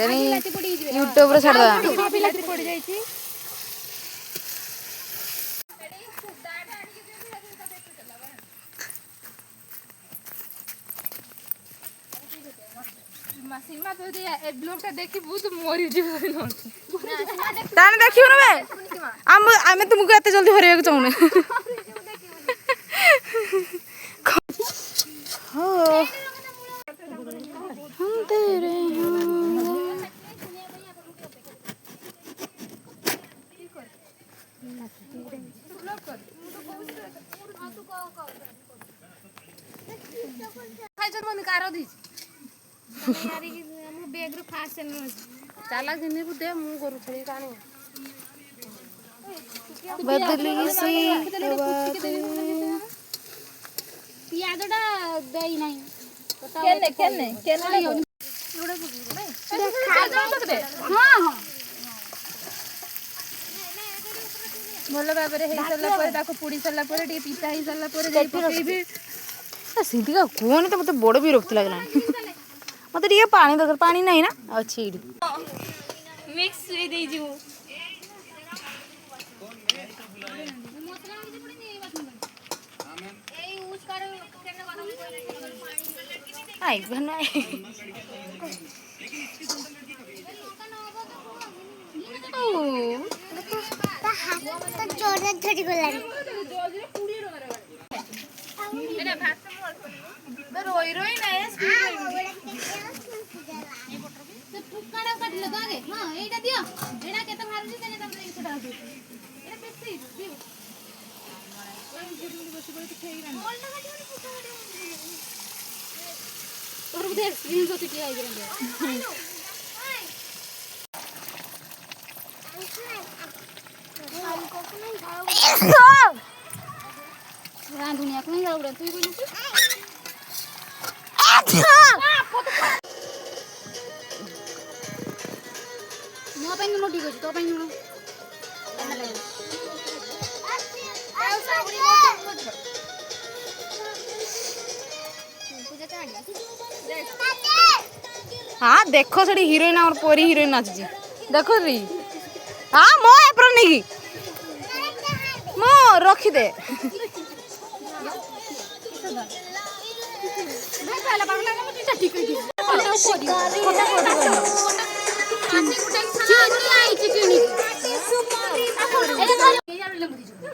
ତେଣି ୟୁଟ୍ୟୁବରେ ଛାଡ଼ିଦେବା। ବିଲାତି ପଡି ଯାଇଛି। ସୀମା ତ ଯଦି ଏ ବ୍ଲଗଟା ଦେଖିବୁ ତୁ ମରିଯିବୁ। ତାହେଲେ ଦେଖିବୁ ନା ଆମେ ତୁମକୁ ଏତେ ଜଲ୍ଦି ହରେଇବାକୁ ଚାହୁଁନେ। ଚାଲା ଜିନିକୁ ଦେ ମୁଁ କରୁଥିଲି କାଣି ବଦଲି सी ପିଆଜଟା ଦେଇ ନାହିଁ ଭଲ ଭାବରେ ହେଇସାରିଲା ପରେ ତାକୁ ପୋଡ଼ି ସାରିଲା ପରେ ଟିକେ ପିତା ହେଇସାରିଲା ପରେ ଯାଇ ପକେଇବି। ସିନ୍ଧିକା କୁହନି ତ ମତେ ବଡ଼ ବିରକ୍ତି ଲାଗିଲାଣି। ମତେ ଟିକେ ପାଣି ଦରକାର, ପାଣି ନାହିଁ ନା ଅଛି ଏଇଠି। ମିକ୍ସ ଦେଇଯିବୁ ରାନ୍ଧୁଣିଆକୁ ହିଁ ଯାଉଡ଼ା ତୁଇ କହିଲୁ ମୋ ପାଇଁ ଲୁଣ ଠିକ୍ ଅଛି, ତୋ ପାଇଁ ଲୁଣ हाँ देख सेठी हिरोइन और परी हिरोइन नाचुची देखो री। हाँ मो एप्रोन नहीं मो रखी दे।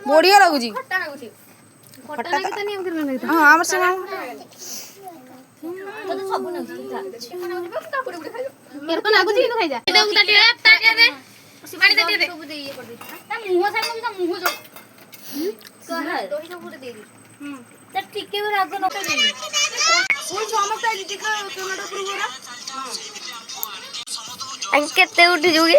बढ़िया लगुची हाँ आम से କେତେ ଉଠି ଯିବୁ କି